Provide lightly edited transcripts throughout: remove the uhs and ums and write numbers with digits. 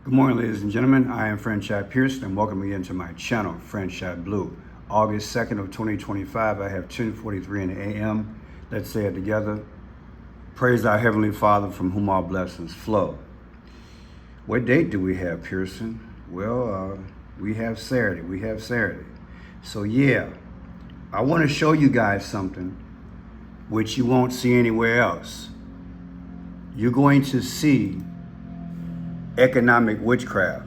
Good morning, ladies and gentlemen. I am Friend Chad Pearson, and welcome again to my channel, Friend Chad Blue. August 2nd of 2025, I have 10:43 in the a.m. Let's say it together. Praise our Heavenly Father, from whom all blessings flow. What date do we have, Pearson? Well, we have Saturday. So yeah, I want to show you guys something which you won't see anywhere else. You're going to see economic witchcraft.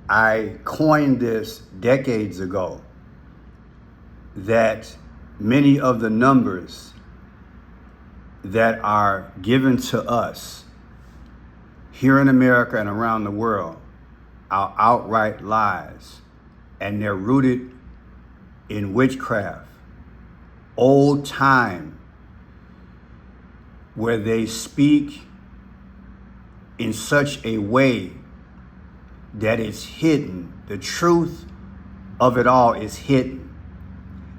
I coined this decades ago, that many of the numbers that are given to us here in America and around the world are outright lies, and they're rooted in witchcraft, old time, where they speak in such a way that it's hidden. The truth of it all is hidden.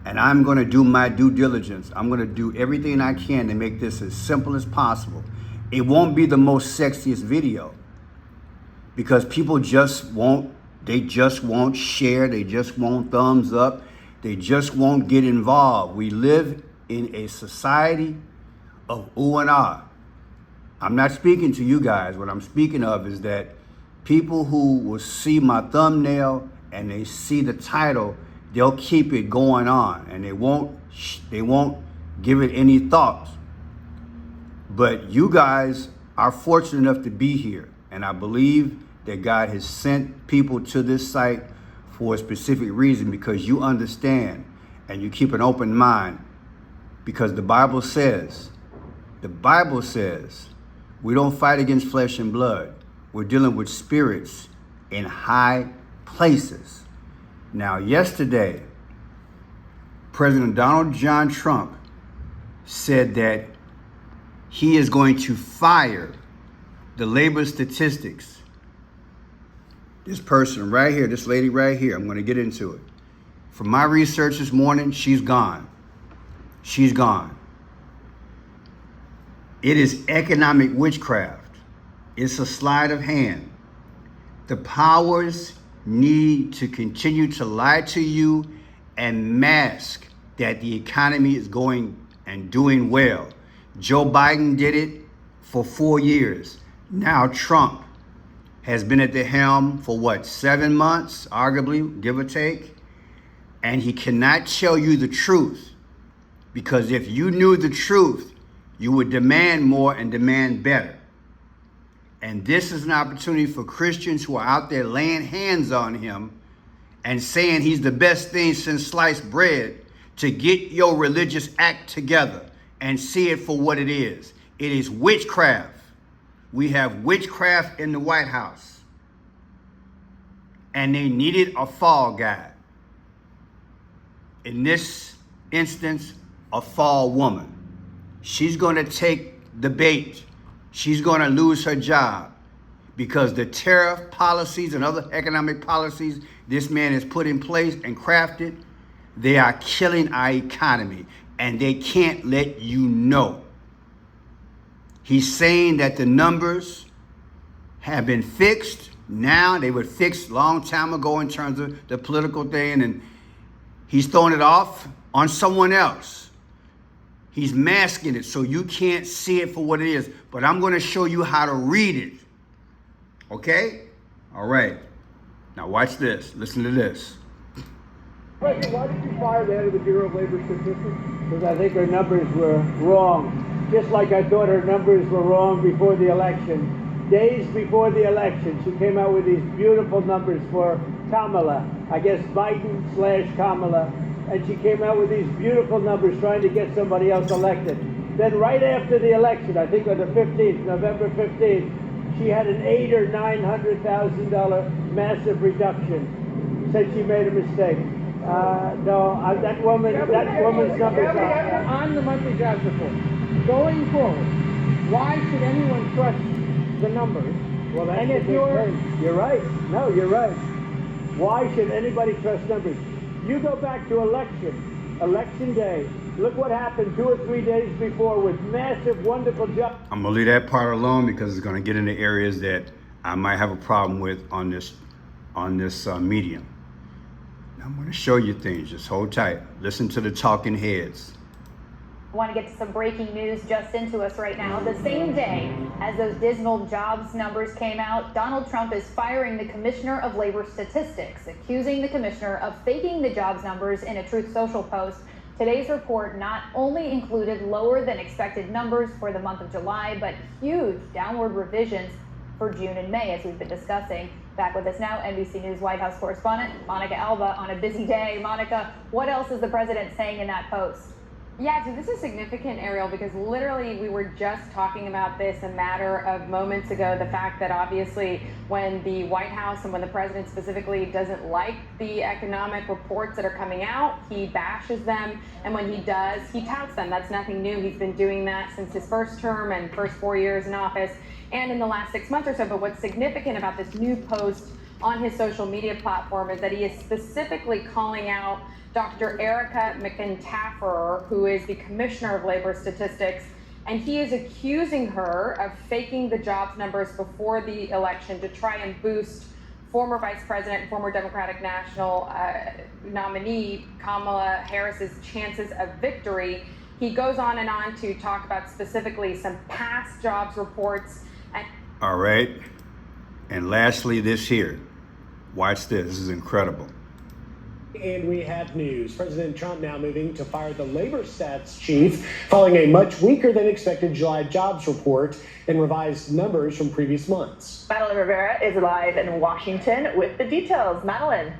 And I'm going to do my due diligence. I'm going to do everything I can to make this as simple as possible. It won't be the most sexiest video, because people just won't share. They just won't thumbs up. They just won't get involved. We live in a society of ooh and ah. I'm not speaking to you guys. What I'm speaking of is that people who will see my thumbnail and they see the title, they'll keep it going on, and they won't give it any thought. But you guys are fortunate enough to be here, and I believe that God has sent people to this site for a specific reason, because you understand and you keep an open mind, because the Bible says we don't fight against flesh and blood. We're dealing with spirits in high places. Now, yesterday, President Donald John Trump said that he is going to fire the labor statistics. This person right here, this lady right here, I'm going to get into it. From my research this morning, she's gone. She's gone. It is economic witchcraft. It's a sleight of hand. The powers need to continue to lie to you and mask that the economy is going and doing well. Joe Biden did it for 4 years. Now Trump has been at the helm for 7 months, arguably, give or take. And he cannot tell you the truth, because if you knew the truth, you would demand more and demand better. And this is an opportunity for Christians who are out there laying hands on him and saying he's the best thing since sliced bread, to get your religious act together and see it for what it is. It is witchcraft. We have witchcraft in the White House, and they needed a fall guy. In this instance, a fall woman. She's going to take the bait. She's going to lose her job, because the tariff policies and other economic policies this man has put in place and crafted, they are killing our economy, and they can't let you know. He's saying that the numbers have been fixed. Now they were fixed a long time ago in terms of the political thing, and he's throwing it off on someone else. He's masking it so you can't see it for what it is. But I'm going to show you how to read it. Okay? All right. Now watch this. Listen to this. President, why did you fire the head of the Bureau of Labor Statistics? Because I think her numbers were wrong. Just like I thought her numbers were wrong before the election. Days before the election, she came out with these beautiful numbers for Kamala. I guess Biden/Kamala. And she came out with these beautiful numbers trying to get somebody else elected. Then right after the election, I think on the 15th, November 15th, she had an $800,000 or $900,000 massive reduction. Said she made a mistake. That woman's numbers are on the monthly jobs report. Going forward, why should anyone trust the numbers? Well, that's and the if big thing. You're right. No, you're right. Why should anybody trust numbers? You go back to election day. Look what happened 2 or 3 days before with massive, wonderful jobs. I'm going to leave that part alone, because it's going to get into areas that I might have a problem with on this medium. Now, I'm going to show you things. Just hold tight. Listen to the talking heads. I want to get to some breaking news just into us right now. The same day as those dismal jobs numbers came out, Donald Trump is firing the Commissioner of Labor Statistics, accusing the commissioner of faking the jobs numbers in a Truth Social post. Today's report not only included lower than expected numbers for the month of July, but huge downward revisions for June and May, as we've been discussing. Back with us now, NBC News White House correspondent Monica Alba on a busy day. Monica, what else is the president saying in that post? Yeah, so this is significant, Ariel, because literally we were just talking about this a matter of moments ago. The fact that obviously when the White House and when the president specifically doesn't like the economic reports that are coming out, he bashes them. And when he does, he touts them. That's nothing new. He's been doing that since his first term and first 4 years in office and in the last 6 months or so. But what's significant about this new post on his social media platform is that he is specifically calling out Dr. Erica McIntyre, who is the Commissioner of Labor Statistics, and he is accusing her of faking the jobs numbers before the election to try and boost former Vice President and former Democratic National nominee Kamala Harris's chances of victory. He goes on and on to talk about specifically some past jobs reports. All right. And lastly, this here. Watch this. This is incredible. And we have news. President Trump now moving to fire the labor stats chief following a much weaker than expected July jobs report and revised numbers from previous months. Madeline Rivera is live in Washington with the details. Madeline.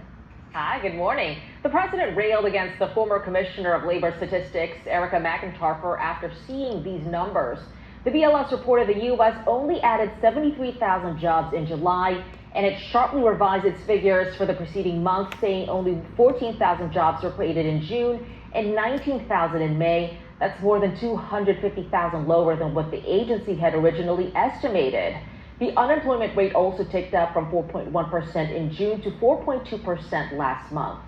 Hi, good morning. The president railed against the former Commissioner of Labor Statistics, Erica McIntyre, after seeing these numbers. The BLS reported the U.S. only added 73,000 jobs in July, and it sharply revised its figures for the preceding month, saying only 14,000 jobs were created in June and 19,000 in May. That's more than 250,000 lower than what the agency had originally estimated. The unemployment rate also ticked up from 4.1% in June to 4.2% last month.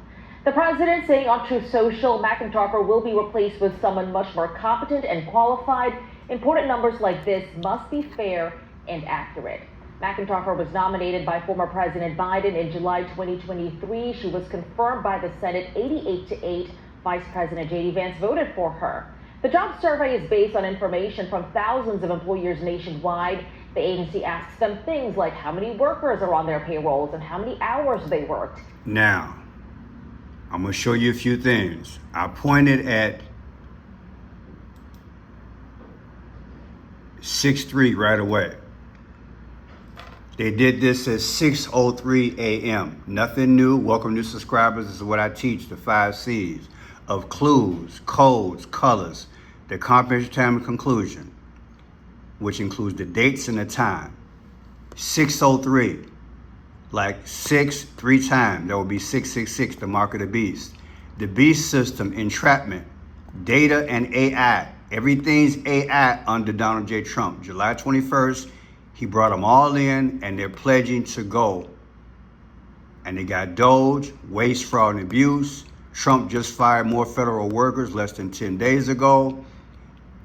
The president saying on Truth Social, McIntyre will be replaced with someone much more competent and qualified. Important numbers like this must be fair and accurate. McIntyre was nominated by former President Biden in July 2023. She was confirmed by the Senate 88-8. Vice President J.D. Vance voted for her. The job survey is based on information from thousands of employers nationwide. The agency asks them things like how many workers are on their payrolls and how many hours they worked. Now, I'm going to show you a few things. I pointed at 6-3 right away. They did this at 6:03 a.m. Nothing new. Welcome new subscribers. This is what I teach, the 5 C's of clues, codes, colors, the comprehensive time and conclusion, which includes the dates and the time. 6:03, like 6 3 times. That would be 666, the mark of the beast. The beast system, entrapment, data and AI. Everything's AI under Donald J. Trump. July 21st. He brought them all in, and they're pledging to go. And they got Doge, waste, fraud, and abuse. Trump just fired more federal workers less than 10 days ago.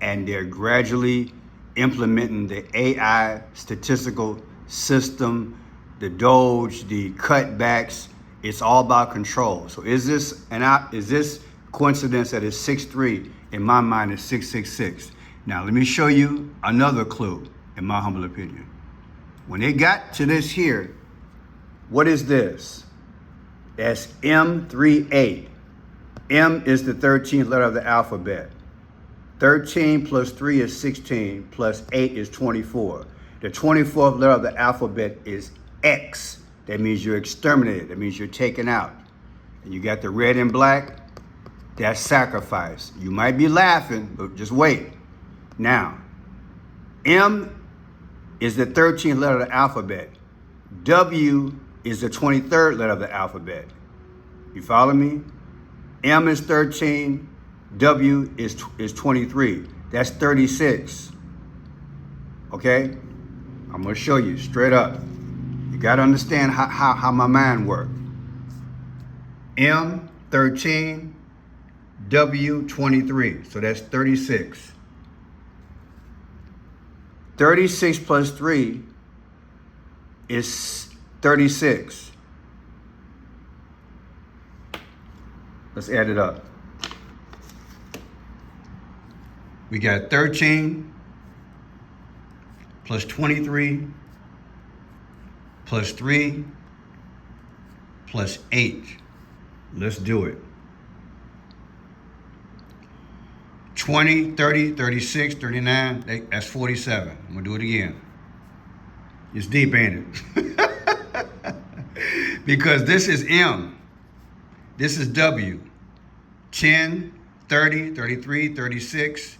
And they're gradually implementing the AI statistical system, the Doge, the cutbacks. It's all about control. So is this coincidence that it's 6-3? In my mind, it's 666. Now, let me show you another clue. In my humble opinion, when they got to this here, what is this? That's M38. M is the 13th letter of the alphabet. 13 plus 3 is 16, plus 8 is 24. The 24th letter of the alphabet is X. That means you're exterminated. That means you're taken out. And you got the red and black, that's sacrifice. You might be laughing, but just wait. Now, M is the 13th letter of the alphabet. W is the 23rd letter of the alphabet. You follow me? M is 13, W is 23. That's 36. Okay? I'm gonna show you straight up. You gotta understand how my mind works. M 13, W 23. So that's 36. 36 plus 3 is 36. Let's add it up. We got 13 plus 23 plus 3 plus 8. Let's do it. 20, 30, 36, 39, that's 47. I'm gonna do it again. It's deep, ain't it? Because this is M. This is W. 10, 30, 33, 36,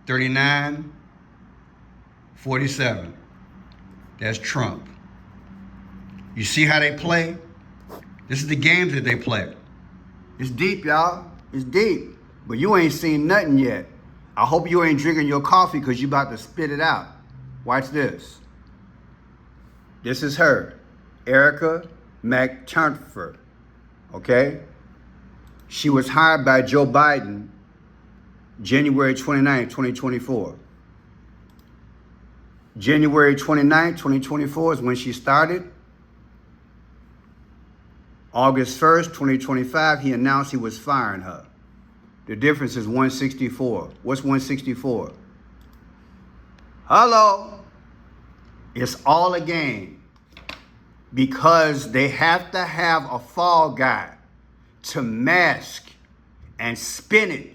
39, 47. That's Trump. You see how they play? This is the games that they play. It's deep, y'all. It's deep. But you ain't seen nothing yet. I hope you ain't drinking your coffee because you about to spit it out. Watch this. This is her, Erica McTurfer, okay? She was hired by Joe Biden January 29, 2024. January 29, 2024 is when she started. August 1st, 2025, he announced he was firing her. The difference is 164. What's 164? Hello. It's all a game because they have to have a fall guy to mask and spin it.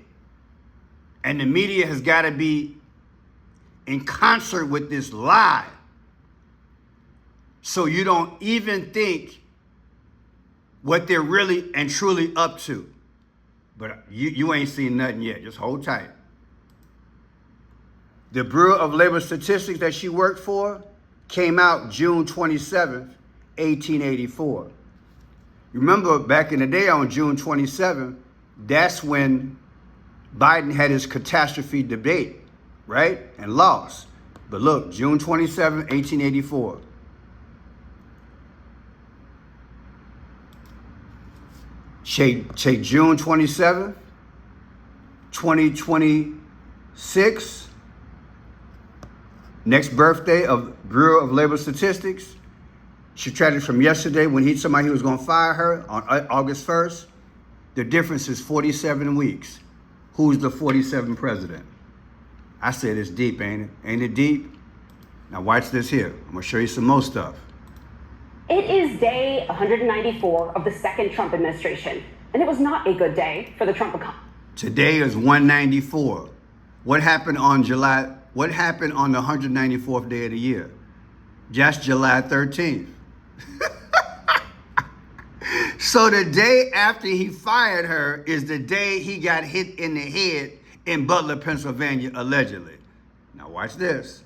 And the media has got to be in concert with this lie. So you don't even think what they're really and truly up to. But you ain't seen nothing yet. Just hold tight. The Bureau of Labor Statistics that she worked for came out June 27th, 1884. Remember back in the day on June 27th, that's when Biden had his catastrophe debate, right? And lost. But look, June 27th, 1884. Take June 27th, 2026, next birthday of Bureau of Labor Statistics. Subtracted from yesterday when he told me he was going to fire her on August 1st. The difference is 47 weeks. Who's the 47th president? I said it's deep, ain't it? Ain't it deep? Now watch this here. I'm going to show you some more stuff. It is day 194 of the second Trump administration, and it was not a good day for the Trump economy. Today is 194. What happened on the 194th day of the year? Just July 13th. So the day after he fired her is the day he got hit in the head in Butler, Pennsylvania, allegedly. Now watch this.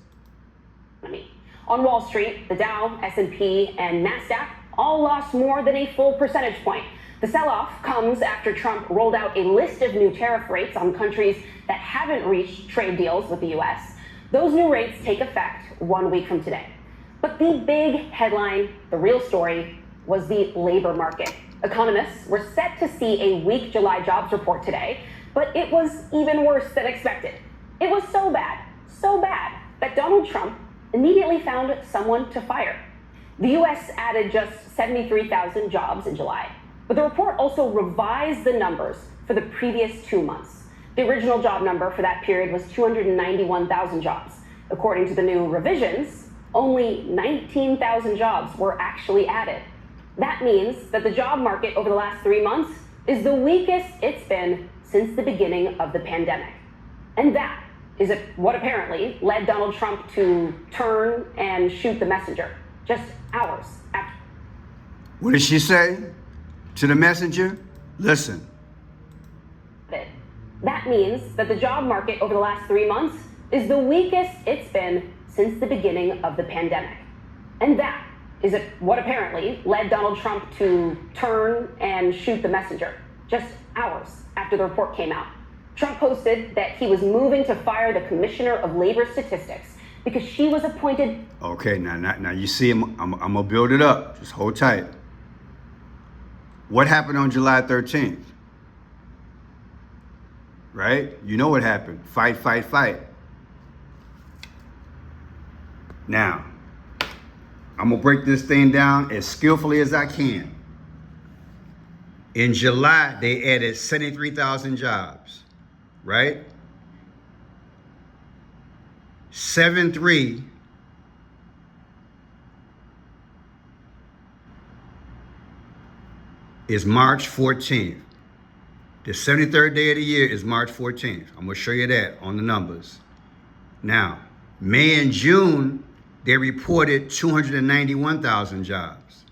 On Wall Street, the Dow, S&P, and NASDAQ all lost more than a full percentage point. The sell-off comes after Trump rolled out a list of new tariff rates on countries that haven't reached trade deals with the U.S. Those new rates take effect 1 week from today. But the big headline, the real story, was the labor market. Economists were set to see a weak July jobs report today, but it was even worse than expected. It was so bad, that Donald Trump immediately found someone to fire. The U.S. added just 73,000 jobs in July, but the report also revised the numbers for the previous 2 months. The original job number for that period was 291,000 jobs. According to the new revisions, only 19,000 jobs were actually added. That means that the job market over the last 3 months is the weakest it's been since the beginning of the pandemic. And that is what apparently led Donald Trump to turn and shoot the messenger just hours after. What did she say to the messenger? Listen. That means that the job market over the last 3 months is the weakest it's been since the beginning of the pandemic. And that is what apparently led Donald Trump to turn and shoot the messenger just hours after the report came out. Trump posted that he was moving to fire the Commissioner of Labor Statistics because she was appointed. Okay, now you see, I'm gonna build it up. Just hold tight. What happened on July 13th? Right? You know what happened. Fight. Now, I'm going to break this thing down as skillfully as I can. In July, they added 73,000 jobs, right? 7/3 is March 14th. The 73rd day of the year is March 14th. I'm going to show you that on the numbers. Now, May and June, they reported 291,000 jobs.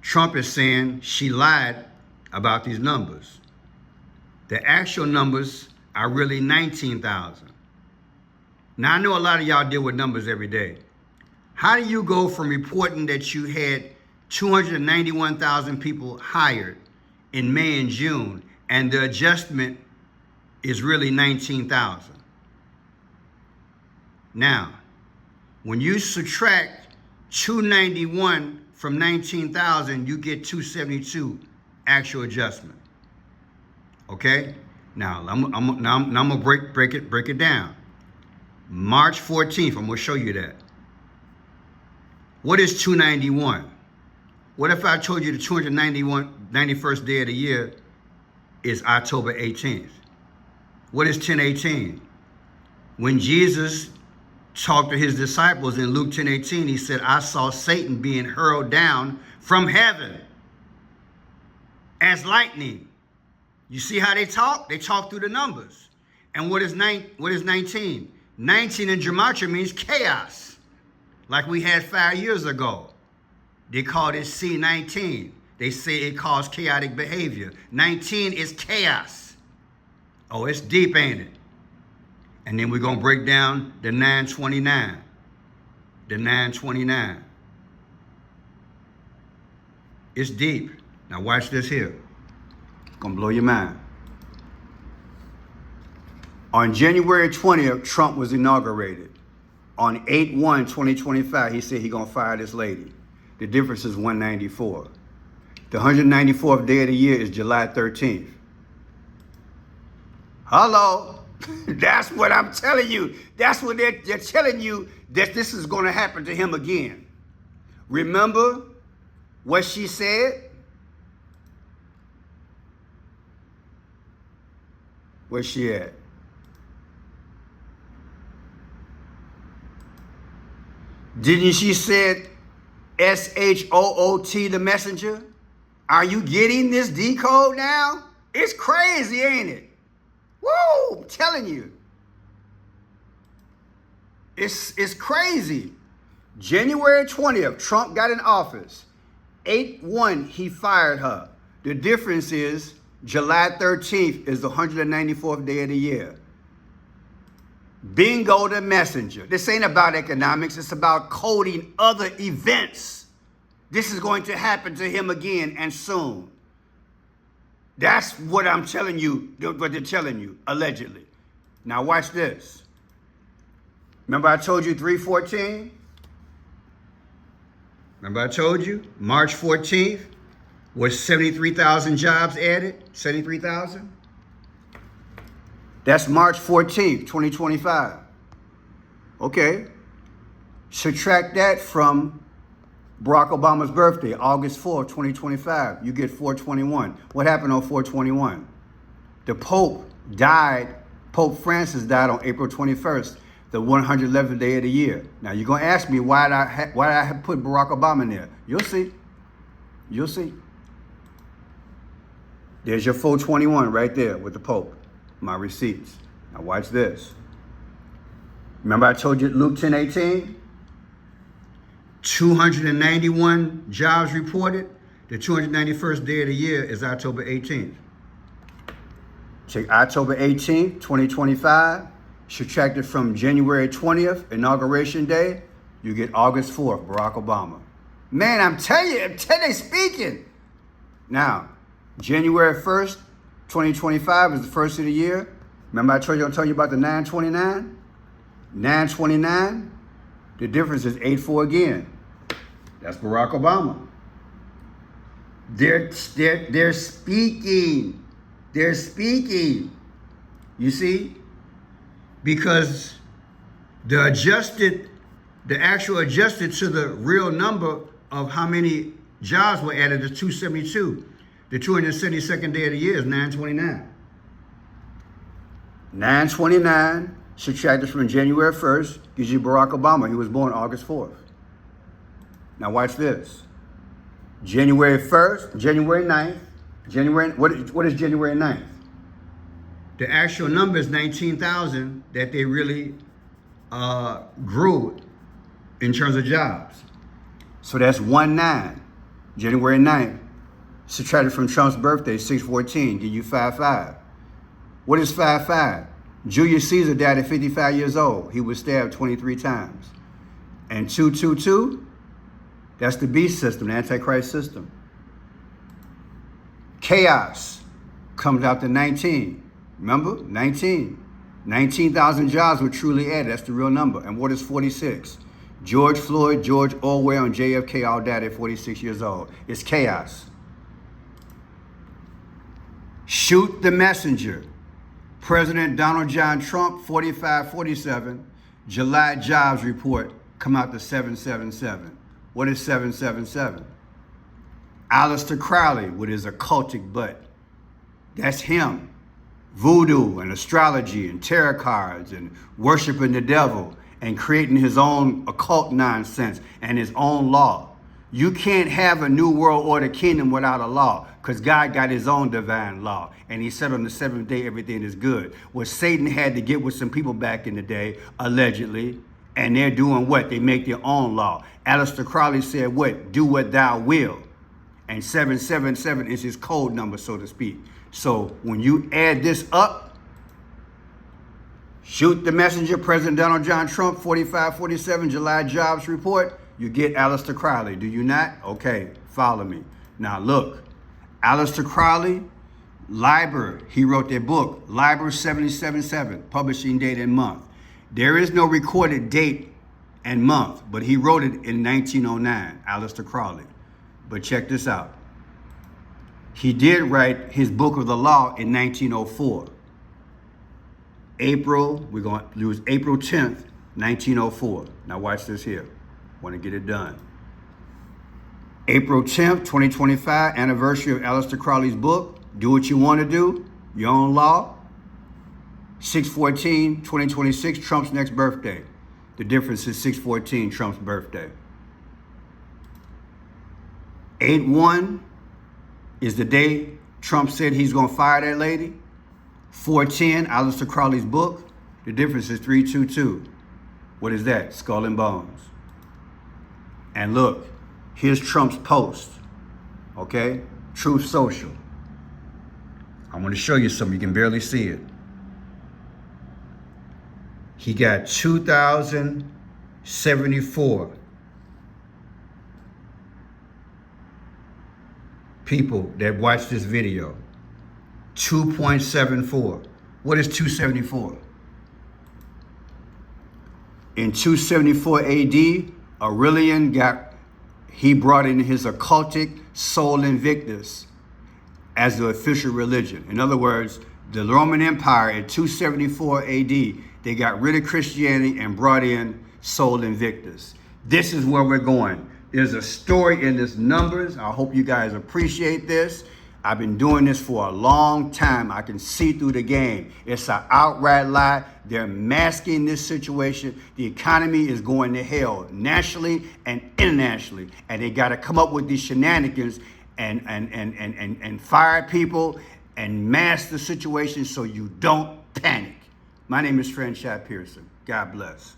Trump is saying she lied about these numbers. The actual numbers are really 19,000. Now, I know a lot of y'all deal with numbers every day. How do you go from reporting that you had 291,000 people hired in May and June, and the adjustment is really 19,000? Now, when you subtract 291 from 19,000, you get 272 actual adjustment. Okay? Now, I'm gonna break it down. March 14th, I'm gonna show you that. What is 291? What if I told you the 91st day of the year is October 18th? What is 1018? When Jesus talked to his disciples in Luke 10:18, he said, I saw Satan being hurled down from heaven as lightning. You see how they talk? They talk through the numbers. And what is 19? 19 in gematria means chaos, like we had 5 years ago. They called it C19. They say it caused chaotic behavior. 19 is chaos. Oh, it's deep, ain't it? And then we're going to break down the 929. The 929. It's deep. Now watch this here. It's going to blow your mind. On January 20th, Trump was inaugurated. On 8/1/2025, he said he's going to fire this lady. The difference is 194. The 194th day of the year is July 13th. Hello. That's what I'm telling you. That's what they're telling you, that this is going to happen to him again. Remember what she said? Where's she at? Didn't she said SHOOT, the messenger? Are you getting this decode now? It's crazy, ain't it? Woo! I'm telling you. It's crazy. January 20th, Trump got in office. 8/1, he fired her. The difference is July 13th is the 194th day of the year. Bingo the messenger. This ain't about economics. It's about coding other events. This is going to happen to him again, and soon. That's what I'm telling you, what they're telling you, allegedly. Now watch this. Remember I told you 3/14? Remember I told you March 14th was 73,000 jobs added? 73,000? That's March 14th, 2025. Okay. Subtract that from Barack Obama's birthday, August 4th, 2025. You get 421. What happened on 421? The Pope died. Pope Francis died on April 21st, the 111th day of the year. Now, you're going to ask me why did I have put Barack Obama in there? You'll see. You'll see. There's your 421 right there with the Pope. My receipts. Now, watch this. Remember I told you Luke 10:18? 291 jobs reported. The 291st day of the year is October 18th. Check October 18th, 2025. Subtract it from January 20th, inauguration day. You get August 4th, Barack Obama. Man, I'm telling you, they speaking. Now, January 1st, 2025 is the first of the year. Remember I told you about the 929? 929, the difference is 84 again. That's Barack Obama. They're speaking. They're speaking. You see? Because the adjusted The actual adjusted to the real number of how many jobs were added is 272. The 272nd day of the year is 929. 929 subtracted from January 1st gives you Barack Obama. He was born August 4th. Now watch this. January 1st, January 9th. What is January 9th? The actual number is 19,000 that they really grew in terms of jobs. So that's 19, January 9th. Subtracted from Trump's birthday, 6/14, give you 55. What is 55? Julius Caesar died at 55 years old. He was stabbed 23 times. And 222, that's the beast system, the Antichrist system. Chaos comes out to 19. Remember? 19. 19,000 jobs were truly added. That's the real number. And what is 46? George Floyd, George Orwell, and JFK all died at 46 years old. It's chaos. Shoot the messenger. President Donald John Trump, 4547, July jobs report come out to 777. What is 777? Aleister Crowley with his occultic butt. That's him. Voodoo and astrology and tarot cards and worshiping the devil and creating his own occult nonsense and his own law. You can't have a new world order kingdom without a law, because God got his own divine law. And he said on the seventh day, everything is good. Well, Satan had to get with some people back in the day, allegedly, and they're doing what? They make their own law. Aleister Crowley said what? Do what thou will. And 777 is his code number, so to speak. So when you add this up, shoot the messenger, President Donald John Trump, 4547, July jobs report, you get Aleister Crowley. Do you not? Okay, follow me. Now look, Aleister Crowley, Liber, he wrote their book, Liber 777, publishing date and month. There is no recorded date and month, but he wrote it in 1909, Aleister Crowley. But check this out. He did write his book of the law in 1904. We're going to use April 10th, 1904. Now watch this here. Want to get it done. April 10th, 2025, anniversary of Aleister Crowley's book, Do What You Want to Do, Your Own Law. 6/14, 2026, Trump's next birthday. The difference is 6/14, Trump's birthday. 8/1 is the day Trump said he's going to fire that lady. 4/10, Aleister Crowley's book. The difference is 3/22. What is that? Skull and Bones. And look, here's Trump's post, okay? Truth Social. I'm going to show you something. You can barely see it. He got 2,074 people that watched this video. 2.74. What is 274? In 274 AD, Aurelian brought in his occultic Sol Invictus as the official religion. In other words, the Roman Empire in 274 AD, they got rid of Christianity and brought in Sol Invictus. This is where we're going. There's a story in this numbers. I hope you guys appreciate this. I've been doing this for a long time. I can see through the game. It's an outright lie. They're masking this situation. The economy is going to hell nationally and internationally. And they got to come up with these shenanigans and fire people and mask the situation so you don't panic. My name is Franchise Pearson. God bless.